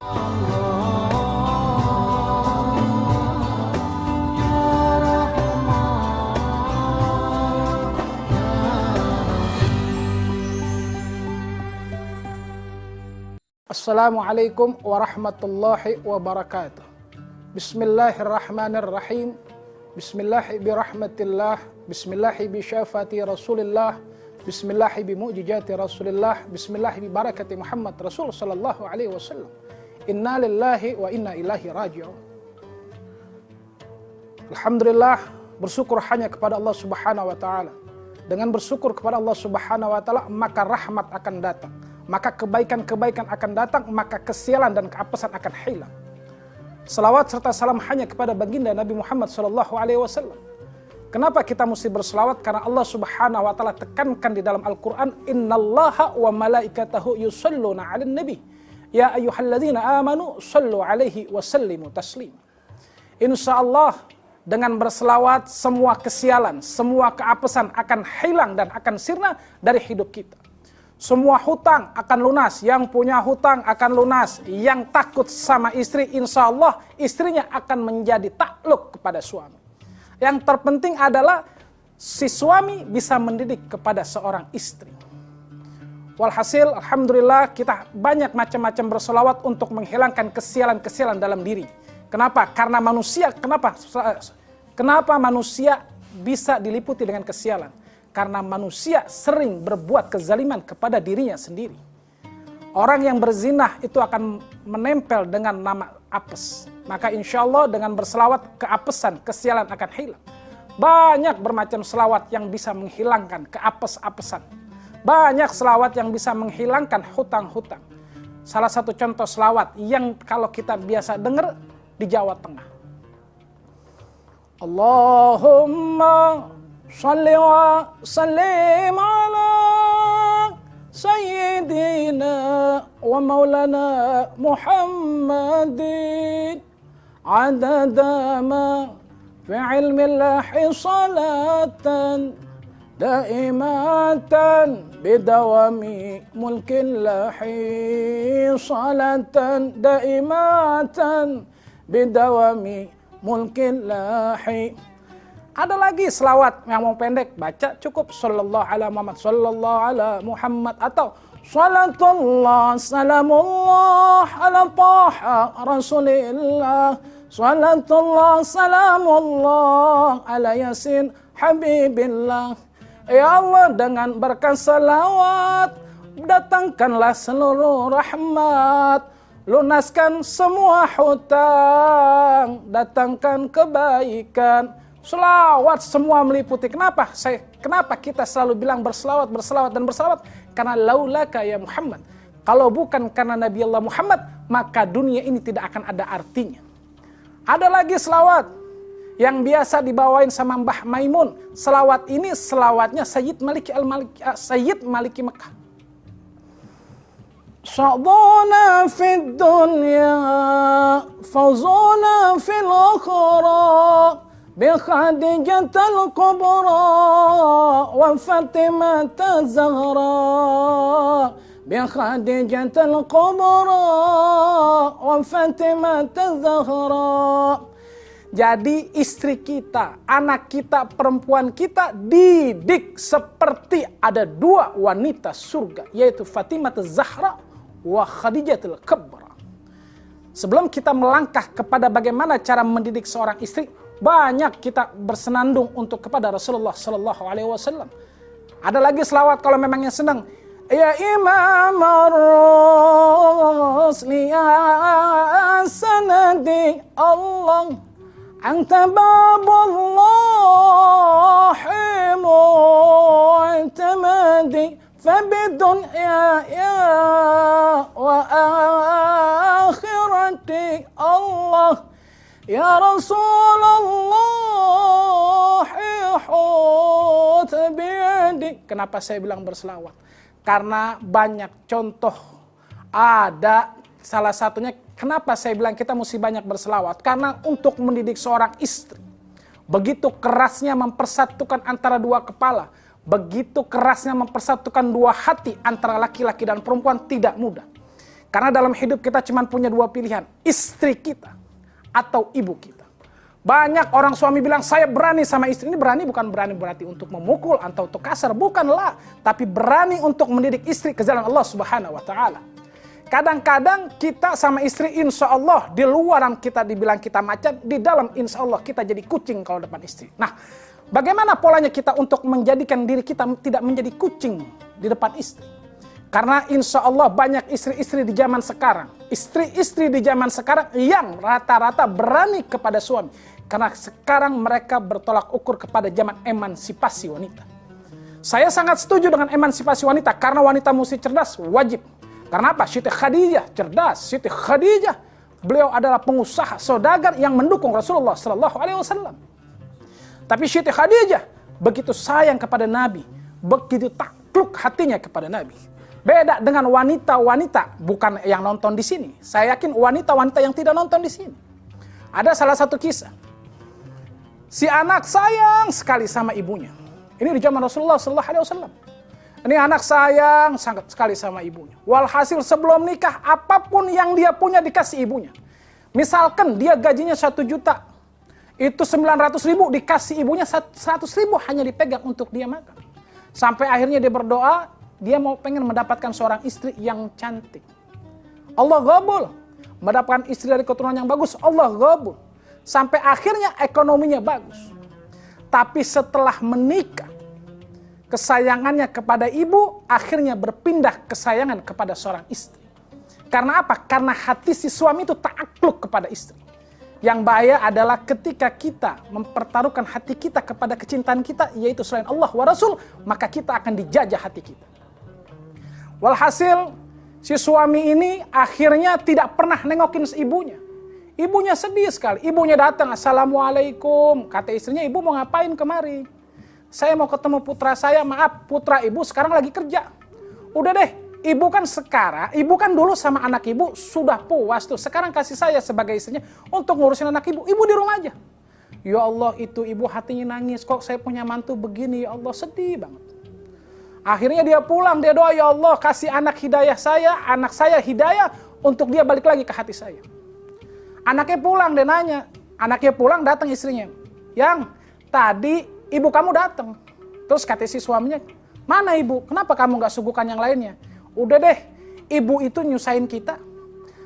Assalamualaikum warahmatullahi wabarakatuh. Bismillahirrahmanirrahim. Bismillahi birahmatillah. Bismillahi bisyafati Rasulillah. Bismillahi bimu'jizati Rasulillah. Bismillahi bibarakati Muhammad Rasul sallallahu alaihi wasallam. Inna lillahi wa inna ilaihi raji'un. Alhamdulillah, bersyukur hanya kepada Allah Subhanahu wa taala. Dengan bersyukur kepada Allah Subhanahu wa taala, maka rahmat akan datang. Maka kebaikan-kebaikan akan datang, maka kesialan dan keapesan akan hilang. Selawat serta salam hanya kepada baginda Nabi Muhammad SAW. Kenapa kita mesti berselawat? Karena Allah Subhanahu wa taala tekankan di dalam Al-Qur'an, innallaha wa malaikatahu yusalluna 'alan nabi ya ayyuhalladzina amanu sallu 'alaihi wa sallimu taslima. Insyaallah dengan berselawat semua kesialan, semua keapesan akan hilang dan akan sirna dari hidup kita. Semua hutang akan lunas, yang punya hutang akan lunas, yang takut sama istri, insya Allah istrinya akan menjadi takluk kepada suami. Yang terpenting adalah si suami bisa mendidik kepada seorang istri. Walhasil, alhamdulillah kita banyak macam-macam berselawat untuk menghilangkan kesialan-kesialan dalam diri. Kenapa? Karena manusia, kenapa manusia bisa diliputi dengan kesialan? Karena manusia sering berbuat kezaliman kepada dirinya sendiri. Orang yang berzinah itu akan menempel dengan nama apes. Maka insya Allah dengan berselawat keapesan, kesialan akan hilang. Banyak bermacam selawat yang bisa menghilangkan keapes-apesan. Banyak selawat yang bisa menghilangkan hutang-hutang. Salah satu contoh selawat yang kalau kita biasa dengar di Jawa Tengah. Allahumma salli wa sallim ala sayyidina wa maulana Muhammadin adada ma fi ilmillahi salatan daimatan bidawami mulkillahi salatan daimatan bidawami mulkillahi. Ada lagi selawat yang mau pendek, baca cukup sallallahu ala Muhammad, sallallahu ala Muhammad, atau salatullah salamullah ala taha rasulillah, salatullah salamullah ala yasin habibillah. Ya Allah, dengan berkat salawat datangkanlah seluruh rahmat, lunaskan semua hutang, datangkan kebaikan. Selawat semua meliputi. Kenapa kita selalu bilang berselawat? Karena laulaka ya Muhammad. Kalau bukan karena Nabi Allah Muhammad, maka dunia ini tidak akan ada artinya. Ada lagi selawat yang biasa dibawain sama Mbah Maimun. Selawat ini selawatnya Sayyid Maliki Mekah. Sa'duna fid dunya, fawzuna fil akhirah. بخديجة الكبرى وفاطمة الزهراء بخديجة الكبرى وفاطمة الزهراء. Jadi istri kita, anak kita, perempuan kita didik seperti ada dua wanita surga, yaitu Fatimah Az-Zahra wa Khadijatul Kubra. Sebelum kita melangkah kepada bagaimana cara mendidik seorang istri, banyak kita bersenandung untuk kepada Rasulullah Sallallahu Alaihi Wasallam. Ada lagi selawat kalau memang yang senang. Ya Imam Ar-Rusli ya sanadi Allah, anta babullahi mu'tamadi, fabidunya ya wa akhirati Allah. Ya Rasulullah ihut biyadi. Kenapa saya bilang berselawat? Karena banyak contoh. Ada salah satunya kenapa saya bilang kita mesti banyak berselawat. Karena untuk mendidik seorang istri, begitu kerasnya mempersatukan antara dua kepala, begitu kerasnya mempersatukan dua hati antara laki-laki dan perempuan, tidak mudah. Karena dalam hidup kita cuma punya dua pilihan, istri kita atau ibu kita. Banyak orang suami bilang, saya berani sama istri. Ini berani bukan berani berarti untuk memukul atau untuk kasar, bukanlah. Tapi berani untuk mendidik istri ke jalan Allah Subhanahu wa Ta'ala. Kadang-kadang kita sama istri insya Allah di luaran kita dibilang kita macan, di dalam insya Allah kita jadi kucing kalau depan istri. Nah, bagaimana polanya kita untuk menjadikan diri kita tidak menjadi kucing di depan istri? Karena insya Allah banyak istri-istri di zaman sekarang. Istri-istri di zaman sekarang yang rata-rata berani kepada suami. Karena sekarang mereka bertolak ukur kepada zaman emansipasi wanita. Saya sangat setuju dengan emansipasi wanita. Karena wanita mesti cerdas, wajib. Karena apa? Siti Khadijah cerdas. Siti Khadijah, beliau adalah pengusaha, saudagar yang mendukung Rasulullah SAW. Tapi Siti Khadijah begitu sayang kepada Nabi. Begitu takluk hatinya kepada Nabi. Beda dengan wanita-wanita, bukan yang nonton di sini. Saya yakin wanita-wanita yang tidak nonton di sini. Ada salah satu kisah. Si anak sayang sekali sama ibunya. Ini di zaman Rasulullah SAW. Ini anak sayang sangat sekali sama ibunya. Walhasil sebelum nikah, apapun yang dia punya dikasih ibunya. Misalkan dia gajinya 1 juta. Itu 900 ribu dikasih ibunya, 100 ribu hanya dipegang untuk dia makan. Sampai akhirnya dia berdoa, dia mau pengen mendapatkan seorang istri yang cantik. Allah gabul. Mendapatkan istri dari keturunan yang bagus, Allah gabul. Sampai akhirnya ekonominya bagus. Tapi setelah menikah, kesayangannya kepada ibu akhirnya berpindah kesayangan kepada seorang istri. Karena apa? Karena hati si suami itu takluk kepada istri. Yang bahaya adalah ketika kita mempertaruhkan hati kita kepada kecintaan kita, yaitu selain Allah wa Rasul, maka kita akan dijajah hati kita. Walhasil, si suami ini akhirnya tidak pernah nengokin ibunya. Ibunya sedih sekali. Ibunya datang, Assalamualaikum. Kata istrinya, ibu mau ngapain kemari? Saya mau ketemu putra saya, maaf putra ibu sekarang lagi kerja. Udah deh, ibu kan dulu sama anak ibu sudah puas tuh. Sekarang kasih saya sebagai istrinya untuk ngurusin anak ibu. Ibu di rumah aja. Ya Allah, itu ibu hatinya nangis. Kok saya punya mantu begini, ya Allah, sedih banget. Akhirnya dia pulang, dia doa, ya Allah kasih anak saya hidayah untuk dia balik lagi ke hati saya. Anaknya pulang, dia nanya. Anaknya pulang, datang istrinya. Yang tadi ibu kamu datang. Terus kata si suaminya, mana ibu? Kenapa kamu gak suguhkan yang lainnya? Udah deh, ibu itu nyusahin kita.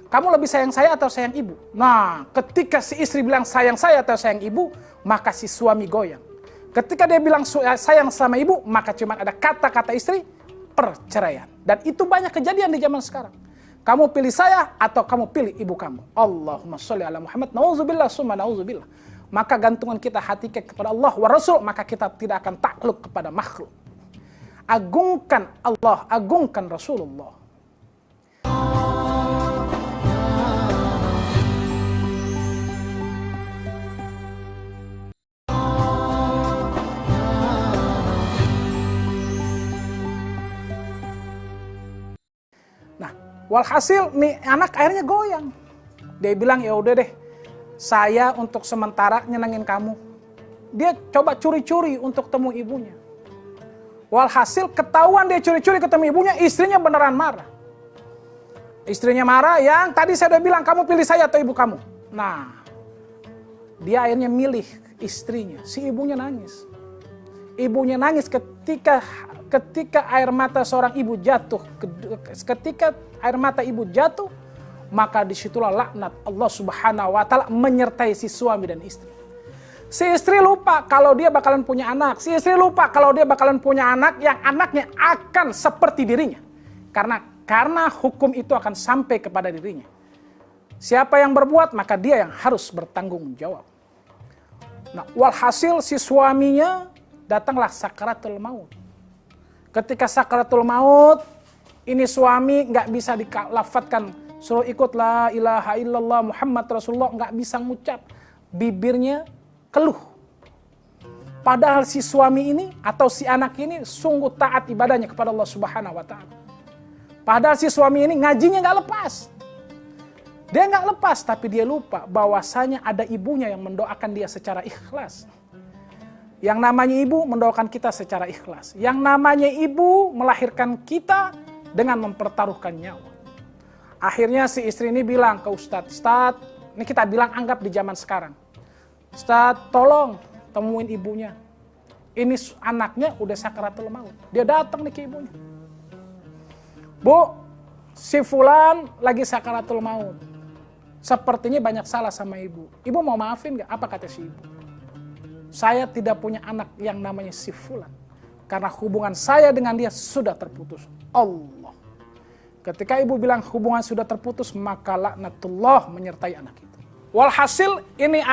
Kamu lebih sayang saya atau sayang ibu? Nah, ketika si istri bilang sayang saya atau sayang ibu, maka si suami goyang. Ketika dia bilang sayang sama ibu, maka cuma ada kata-kata istri, perceraian. Dan itu banyak kejadian di zaman sekarang. Kamu pilih saya atau kamu pilih ibu kamu. Allahumma sholli ala Muhammad, na'udzubillah, summa na'udzubillah. Maka gantungan kita hati kepada Allah wa Rasul, maka kita tidak akan takluk kepada makhluk. Agungkan Allah, agungkan Rasulullah. Walhasil nih anak akhirnya goyang. Dia bilang, ya udah deh, saya untuk sementara nyenengin kamu. Dia coba curi-curi untuk temu ibunya. Walhasil ketahuan dia curi-curi ketemu ibunya, istrinya beneran marah. Istrinya marah, yang tadi saya udah bilang kamu pilih saya atau ibu kamu. Nah, dia akhirnya milih istrinya. Si ibunya nangis. Ibunya nangis ketika air mata seorang ibu jatuh. Ketika air mata ibu jatuh, maka disitulah laknat Allah Subhanahu wa Ta'ala menyertai si suami dan istri. Si istri lupa kalau dia bakalan punya anak. Si istri lupa kalau dia bakalan punya anak yang anaknya akan seperti dirinya. Karena hukum itu akan sampai kepada dirinya. Siapa yang berbuat, maka dia yang harus bertanggung jawab. Nah, walhasil si suaminya datanglah sakaratul maut. Ketika sakaratul maut, ini suami nggak bisa dilafadzkan, suruh ikut la ilaha illallah Muhammad Rasulullah, nggak bisa ngucap, bibirnya keluh. Padahal si suami ini atau si anak ini sungguh taat ibadahnya kepada Allah Subhanahu wa Ta'ala. Padahal si suami ini ngajinya nggak lepas. Dia nggak lepas, tapi dia lupa bahwasanya ada ibunya yang mendoakan dia secara ikhlas. Yang namanya ibu mendoakan kita secara ikhlas. Yang namanya ibu melahirkan kita dengan mempertaruhkan nyawa. Akhirnya si istri ini bilang ke Ustadz, Ustadz, ini kita bilang anggap di zaman sekarang. Ustadz, tolong temuin ibunya. Ini anaknya udah sakaratul maut. Dia datang nih ke ibunya. Bu, si Fulan lagi sakaratul maut. Sepertinya banyak salah sama ibu. Ibu mau maafin gak? Apa kata si ibu? Saya tidak punya anak yang namanya si Fulan. Karena hubungan saya dengan dia sudah terputus. Allah. Ketika ibu bilang hubungan sudah terputus, maka laknatullah menyertai anak itu. Walhasil ini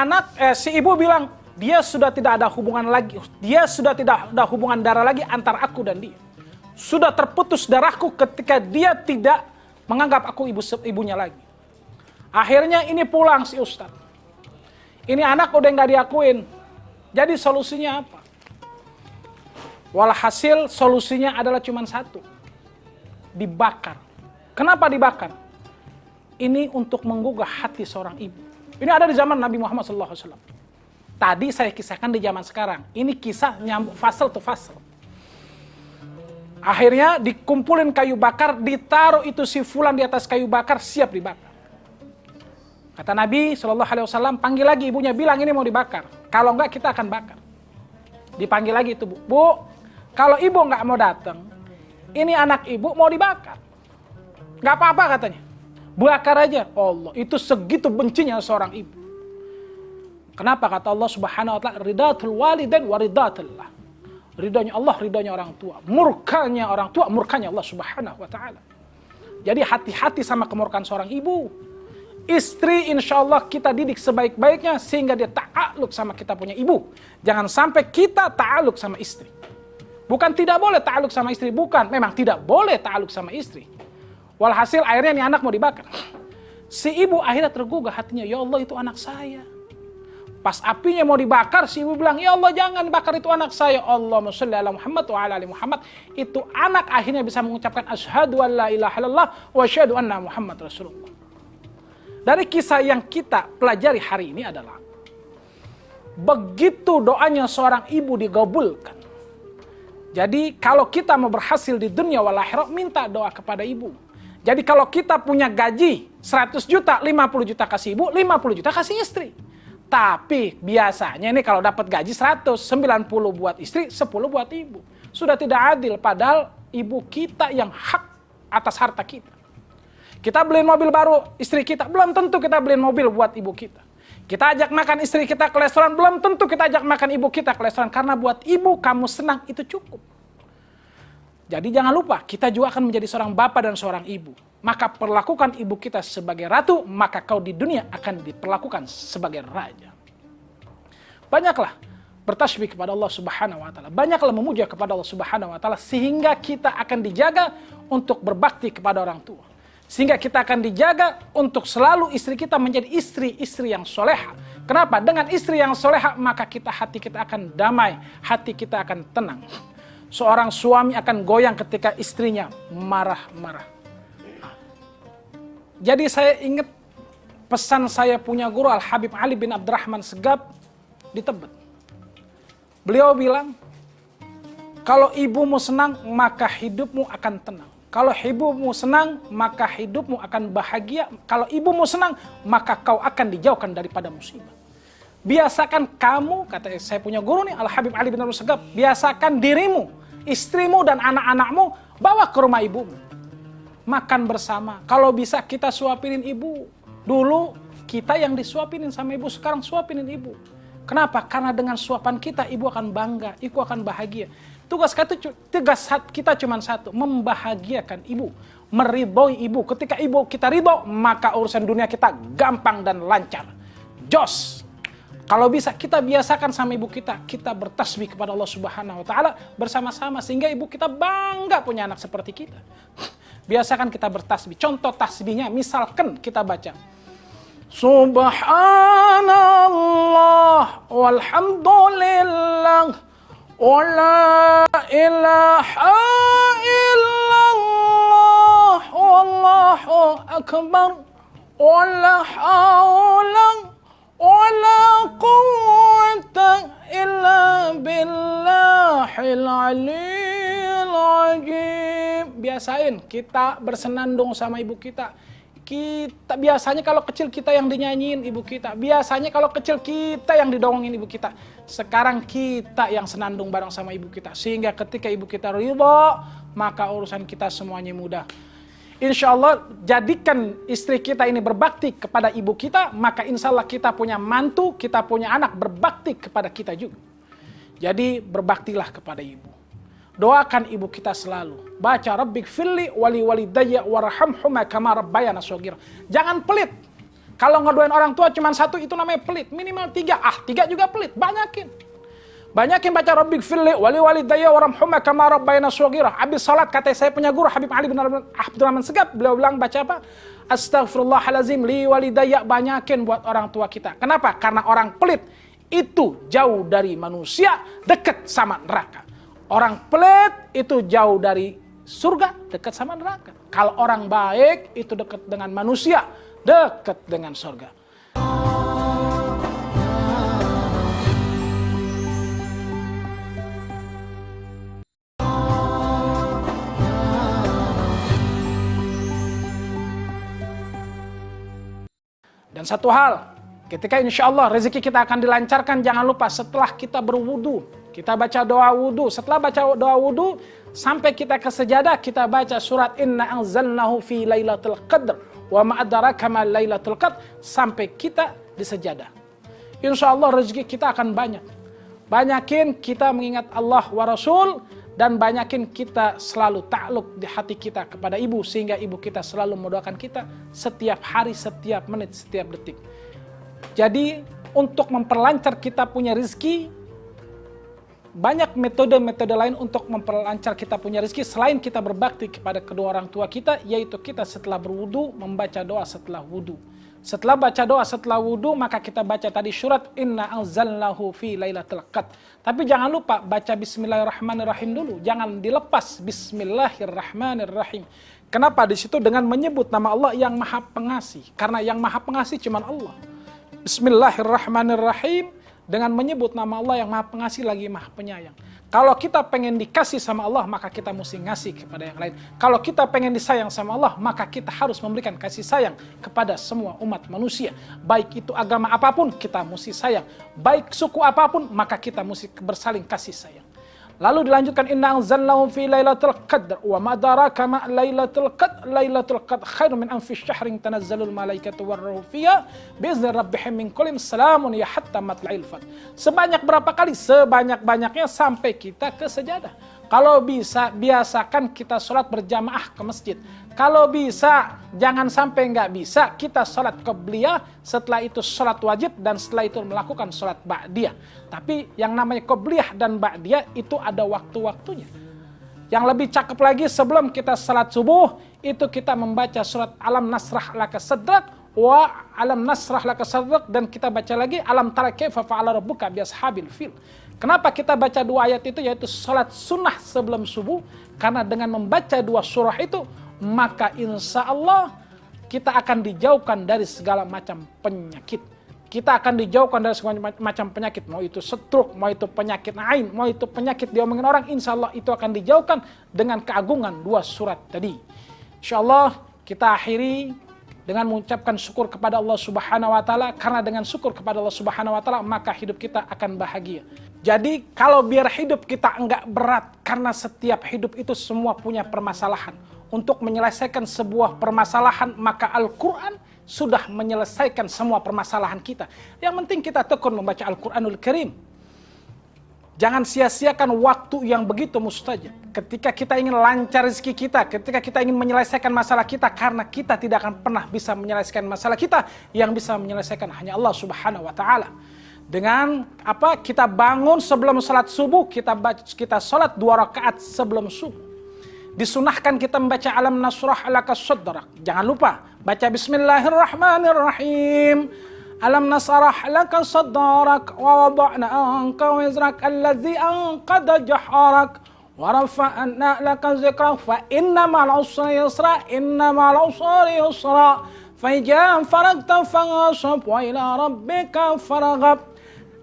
si ibu bilang, dia sudah tidak ada hubungan lagi. Dia sudah tidak ada hubungan darah lagi antara aku dan dia. Sudah terputus darahku ketika dia tidak menganggap aku ibunya lagi. Akhirnya ini pulang si Ustadz. Ini anak udah nggak diakuin. Jadi solusinya apa? Walhasil solusinya adalah cuma satu. Dibakar. Kenapa dibakar? Ini untuk menggugah hati seorang ibu. Ini ada di zaman Nabi Muhammad SAW. Tadi saya kisahkan di zaman sekarang. Ini kisah nyambung fasal to fasal. Akhirnya dikumpulin kayu bakar, ditaruh itu si Fulan di atas kayu bakar, siap dibakar. Kata Nabi SAW, panggil lagi ibunya, bilang ini mau dibakar. Kalau enggak kita akan bakar. Dipanggil lagi itu, Bu, kalau ibu enggak mau datang, ini anak ibu mau dibakar. Enggak apa-apa katanya. Bakar aja. Allah, itu segitu bencinya seorang ibu. Kenapa? Kata Allah Subhanahu wa taala, ridatul walidain wa ridatullah. Ridhonya Allah, ridhonya orang tua. Murkanya orang tua, murkanya Allah Subhanahu wa taala. Jadi hati-hati sama kemurkaan seorang ibu. Istri insya Allah kita didik sebaik-baiknya sehingga dia ta'aluk sama kita punya ibu. Jangan sampai kita ta'aluk sama istri. Bukan tidak boleh ta'aluk sama istri, bukan. Memang tidak boleh ta'aluk sama istri. Walhasil akhirnya nih anak mau dibakar. Si ibu akhirnya tergugah hatinya, ya Allah itu anak saya. Pas apinya mau dibakar, si ibu bilang, ya Allah jangan bakar itu anak saya. Allahumma sholli ala Muhammad wa ala ali Muhammad. Itu anak akhirnya bisa mengucapkan asyhadu an la ilaha illallah wa asyhadu anna Muhammad Rasulullah. Dari kisah yang kita pelajari hari ini adalah begitu doanya seorang ibu digabulkan. Jadi kalau kita mau berhasil di dunia wal akhirah, minta doa kepada ibu. Jadi kalau kita punya gaji 100 juta, 50 juta kasih ibu, 50 juta kasih istri. Tapi biasanya ini kalau dapat gaji 100, 90 buat istri, 10 buat ibu. Sudah tidak adil, padahal ibu kita yang hak atas harta kita. Kita beliin mobil baru, istri kita, belum tentu kita beliin mobil buat ibu kita. Kita ajak makan istri kita ke restoran, belum tentu kita ajak makan ibu kita ke restoran. Karena buat ibu kamu senang, itu cukup. Jadi jangan lupa, kita juga akan menjadi seorang bapak dan seorang ibu. Maka perlakukan ibu kita sebagai ratu, maka kau di dunia akan diperlakukan sebagai raja. Banyaklah bertasbih kepada Allah Subhanahu wa taala. Banyaklah memuja kepada Allah Subhanahu wa taala sehingga kita akan dijaga untuk berbakti kepada orang tua. Sehingga kita akan dijaga untuk selalu istri kita menjadi istri-istri yang soleha. Kenapa? Dengan istri yang soleha maka hati kita akan damai, hati kita akan tenang. Seorang suami akan goyang ketika istrinya marah-marah. Jadi saya ingat pesan saya punya guru Al-Habib Ali bin Abdurrahman Segaf di Tebet. Beliau bilang, kalau ibumu senang maka hidupmu akan tenang. Kalau ibumu senang, maka hidupmu akan bahagia. Kalau ibumu senang, maka kau akan dijauhkan daripada musibah. Biasakan kamu, kata saya punya guru nih, Al-Habib Ali bin Abdurrahman Segaf, biasakan dirimu, istrimu dan anak-anakmu, bawa ke rumah ibumu. Makan bersama. Kalau bisa kita suapinin ibu. Dulu kita yang disuapinin sama ibu, sekarang suapinin ibu. Kenapa? Karena dengan suapan kita, ibu akan bangga, ibu akan bahagia. Tugas kita cuma satu, membahagiakan ibu, meridhoi ibu. Ketika ibu kita ridho, maka urusan dunia kita gampang dan lancar. Jos. Kalau bisa kita biasakan sama ibu kita bertasbih kepada Allah Subhanahu wa taala bersama-sama sehingga ibu kita bangga punya anak seperti kita. Biasakan kita bertasbih. Contoh tasbihnya, misalkan kita baca Subhanallah walhamdulillah wa la ilaha illallah wallahu akbar wa la hawla wa la quwwata illa billahil aliyyil azim. Biasain kita bersenandung sama ibu kita. Kita biasanya kalau kecil kita yang dinyanyiin ibu kita. Biasanya kalau kecil kita yang didongengin ibu kita. Sekarang kita yang senandung bareng sama ibu kita. Sehingga ketika ibu kita ridho, maka urusan kita semuanya mudah. Insya Allah jadikan istri kita ini berbakti kepada ibu kita, maka insya Allah kita punya mantu, kita punya anak berbakti kepada kita juga. Jadi berbaktilah kepada ibu. Doakan ibu kita selalu. Baca Rabbighfirli wali walidayya warhamhuma kama rabbayana shaghira. Jangan pelit. Kalau ngedoain orang tua cuma satu itu namanya pelit. Minimal 3. 3 juga pelit. Banyakin baca Rabbighfirli wali walidayya warhamhuma kama rabbayana shaghira. Habis salat kata saya punya guru Habib Ali bin Abdurrahman Segaf, beliau bilang baca apa? Astaghfirullahalazim li walidayya. Banyakin buat orang tua kita. Kenapa? Karena orang pelit itu jauh dari manusia, dekat sama neraka. Orang pelit itu jauh dari surga, dekat sama neraka. Kalau orang baik itu dekat dengan manusia, dekat dengan surga. Dan satu hal, ketika insya Allah rezeki kita akan dilancarkan, jangan lupa setelah kita berwudu, kita baca doa wudu. Setelah baca doa wudu, sampai kita ke sejadah, kita baca surat Inna anzalnahu fi lailatul qadr wa ma adraka ma lailatul qadr, sampai kita di sejadah. Insya Allah rezeki kita akan banyak. Banyakin kita mengingat Allah wa Rasul, dan banyakin kita selalu takluk di hati kita kepada ibu, sehingga ibu kita selalu mendoakan kita setiap hari, setiap menit, setiap detik. Jadi untuk memperlancar kita punya rezeki, banyak metode-metode lain untuk memperlancar kita punya rezeki selain kita berbakti kepada kedua orang tua kita, yaitu kita setelah berwudu membaca doa setelah wudu. Setelah baca doa setelah wudu, maka kita baca tadi surat Inna anzalnahu fi lailatul qadr. Tapi jangan lupa baca Bismillahirrahmanirrahim dulu, jangan dilepas Bismillahirrahmanirrahim. Kenapa? Di situ dengan menyebut nama Allah yang Maha Pengasih, karena yang Maha Pengasih cuma Allah. Bismillahirrahmanirrahim. Dengan menyebut nama Allah yang Maha Pengasih lagi Maha Penyayang. Kalau kita pengen dikasih sama Allah, maka kita mesti ngasih kepada yang lain. Kalau kita pengen disayang sama Allah, maka kita harus memberikan kasih sayang kepada semua umat manusia. Baik itu agama apapun, kita mesti sayang. Baik suku apapun, maka kita mesti bersaling kasih sayang. Lalu dilanjutkan Inna anzalnahu fi lailatul qadr wa ma adraka ma lailatul qadr khairun min alfi syahrin tanazzalul malaikatu war-ruhu fiha bi'izni rabbihim min kulli salamun ya hatta matla'il fajr. Sebanyak berapa kali? Sebanyak-banyaknya sampai kita ke sejadah. Kalau bisa, biasakan kita sholat berjamaah ke masjid. Kalau bisa, jangan sampai nggak bisa, kita sholat qobliyah, setelah itu sholat wajib, dan setelah itu melakukan sholat ba'diyah. Tapi yang namanya qobliyah dan ba'diyah itu ada waktu-waktunya. Yang lebih cakep lagi, sebelum kita sholat subuh, itu kita membaca surat Alam Nasrah Laka Sadrak, wa Alam Nasrah Laka Sadrak, dan kita baca lagi Alam Tara Kaifa Fa'ala Rabbuka bi Ashabil Fil. Kenapa kita baca dua ayat itu, yaitu sholat sunnah sebelum subuh? Karena dengan membaca dua surah itu, maka insya Allah kita akan dijauhkan dari segala macam penyakit. Kita akan dijauhkan dari segala macam penyakit. Mau itu stroke, mau itu penyakit ain, mau itu penyakit diomongin orang, insya Allah itu akan dijauhkan dengan keagungan dua surat tadi. Insya Allah kita akhiri dengan mengucapkan syukur kepada Allah Subhanahu wa Ta'ala, karena dengan syukur kepada Allah Subhanahu wa Ta'ala maka hidup kita akan bahagia. Jadi kalau biar hidup kita enggak berat, karena setiap hidup itu semua punya permasalahan. Untuk menyelesaikan sebuah permasalahan, maka Al-Quran sudah menyelesaikan semua permasalahan kita. Yang penting kita tekun membaca Al-Quranul Karim. Jangan sia-siakan waktu yang begitu mustajab. Ketika kita ingin lancar rezeki kita, ketika kita ingin menyelesaikan masalah kita, karena kita tidak akan pernah bisa menyelesaikan masalah kita, yang bisa menyelesaikan hanya Allah Subhanahu wa Ta'ala. Dengan apa? Kita bangun sebelum salat subuh, kita salat 2 rakaat sebelum subuh. Disunahkan kita membaca Alam Nasrah Laka Sadrak. Jangan lupa baca Bismillahirrahmanirrahim. Alam nasrah laka sadrak wa wada'na anka wizrak alladzi anqadha jahrak wa rafa'na laka zikrak fa inna ma'al usri yusra inna ma'al usri yusra fa idza faragta fansab wa ila rabbika farghab.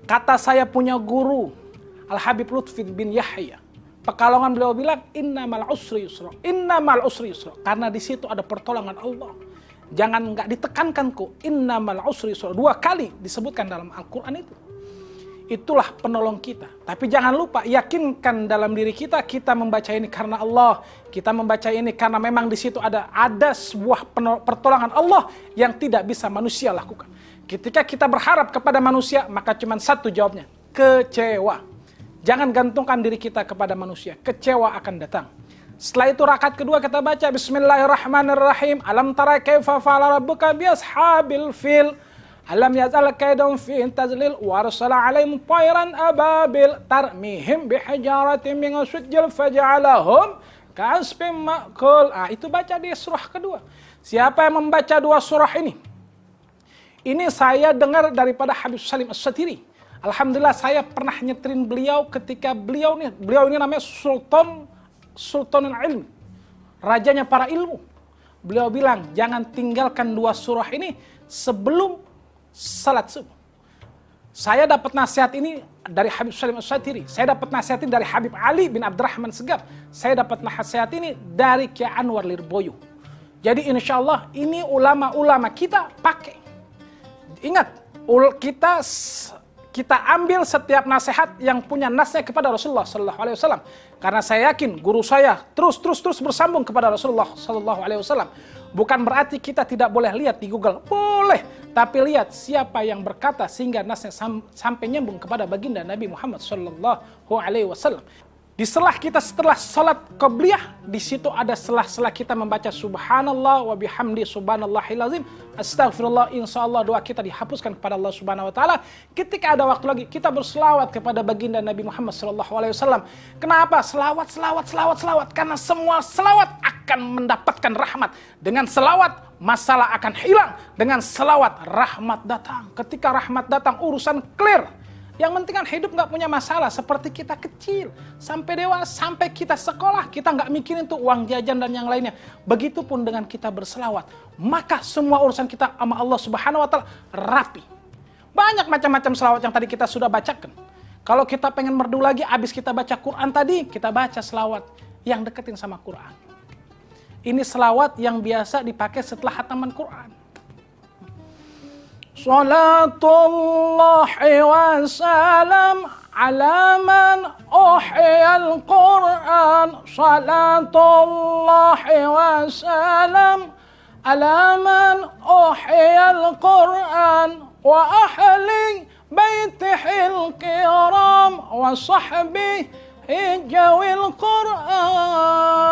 Kata saya punya guru Al-Habib Lutfi bin Yahya Pekalongan, beliau bilang inna ma'al usri yusra, inna ma'al usri yusra, karena di situ ada pertolongan Allah. Jangan nggak ditekankan kok. Innamal usri yusra. 2 kali disebutkan dalam Al-Quran itu. Itulah penolong kita. Tapi jangan lupa, yakinkan dalam diri kita, kita membaca ini karena Allah. Kita membaca ini karena memang di situ ada sebuah pertolongan Allah yang tidak bisa manusia lakukan. Ketika kita berharap kepada manusia, maka cuma satu jawabnya, kecewa. Jangan gantungkan diri kita kepada manusia, kecewa akan datang. Setelah itu rakaat kedua kita baca Bismillahirrahmanirrahim. Alam tara kaifa fa'ala rabbuka bi ashabil fil. Alam yazal kaidahum fi tazlil wa arsala 'alaihim tayran ababil tarmihim bihijaratin min sijil faj'alahum ka'asfin ma'kul. Itu baca di surah kedua. Siapa yang membaca 2 surah ini? Ini saya dengar daripada Habib Salim As-Satiri. Alhamdulillah saya pernah nyeterin beliau ketika beliau ini namanya Sultanul Ilmi, rajanya para ilmu. Beliau bilang, jangan tinggalkan 2 surah ini sebelum salat subuh. Saya dapat nasihat ini dari Habib Salim As-Satiri. Saya dapat nasihat ini dari Habib Ali bin Abdurrahman Segaf. Saya dapat nasihat ini dari Kiai Anwar Lirboyo. Jadi insya Allah ini ulama-ulama kita pakai. Ingat, kita ambil setiap nasihat yang punya nasnya kepada Rasulullah Sallallahu Alaihi Wasallam. Karena saya yakin guru saya terus bersambung kepada Rasulullah Sallallahu Alaihi Wasallam. Bukan berarti kita tidak boleh lihat di Google, boleh. Tapi lihat siapa yang berkata sehingga nasnya sampai nyambung kepada baginda Nabi Muhammad Sallallahu Alaihi Wasallam. Setelah salat qabliyah, di situ ada selah-selah kita membaca subhanallah wa bihamdi subhanallahil azim, astagfirullah, insyaallah doa kita dihapuskan kepada Allah Subhanahu wa taala. Ketika ada waktu lagi kita berselawat kepada baginda Nabi Muhammad sallallahu alaihi wasallam. Kenapa? Selawat. Karena semua selawat akan mendapatkan rahmat. Dengan selawat masalah akan hilang. Dengan selawat rahmat datang. Ketika rahmat datang urusan clear. Yang penting kan hidup nggak punya masalah. Seperti kita kecil, sampai dewasa, sampai kita sekolah, kita nggak mikirin tuh uang jajan dan yang lainnya. Begitupun dengan kita berselawat. Maka semua urusan kita sama Allah Subhanahu wa taala rapi. Banyak macam-macam selawat yang tadi kita sudah bacakan. Kalau kita pengen merdu lagi, abis kita baca Quran tadi, kita baca selawat yang deketin sama Quran. Ini selawat yang biasa dipakai setelah khataman Quran. Salatullahi wa salam ala man uhiyal Qur'an. Salatullahi wa salam ala man uhiyal Qur'an wa ahli baitihil kiram wa sahbihi jawil Qur'an.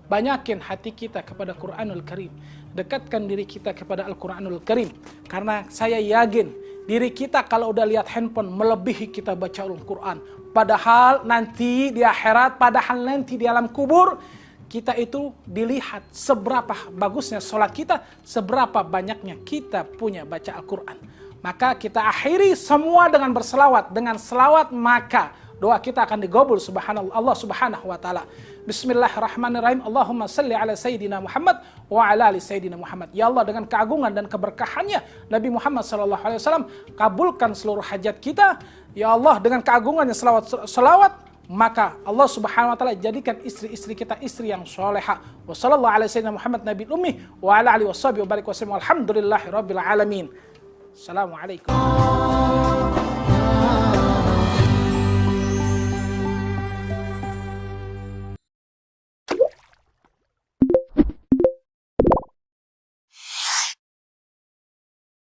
Banyakin hati kita kepada Quranul Karim. Dekatkan diri kita kepada Al-Quranul Karim. Karena saya yakin diri kita kalau udah lihat handphone melebihi kita baca Al-Quran. Padahal nanti di akhirat, padahal nanti di alam kubur, kita itu dilihat seberapa bagusnya sholat kita, seberapa banyaknya kita punya baca Al-Quran. Maka kita akhiri semua dengan berselawat. Dengan selawat maka doa kita akan digabul subhanallah Allah Subhanahu wa taala. Bismillahirrahmanirrahim. Allahumma salli ala Sayyidina Muhammad wa ala ali Sayyidina Muhammad. Ya Allah, dengan keagungan dan keberkahannya Nabi Muhammad sallallahu alaihi wasallam, kabulkan seluruh hajat kita. Ya Allah, dengan keagungannya selawat, maka Allah Subhanahu wa taala jadikan istri-istri kita istri yang salehah. Wa sallallahu ala Sayyidina Muhammad nabi ummi wa ala alihi washabihi wa barik wa sallam. Alhamdulillahirabbil alamin. Assalamualaikum.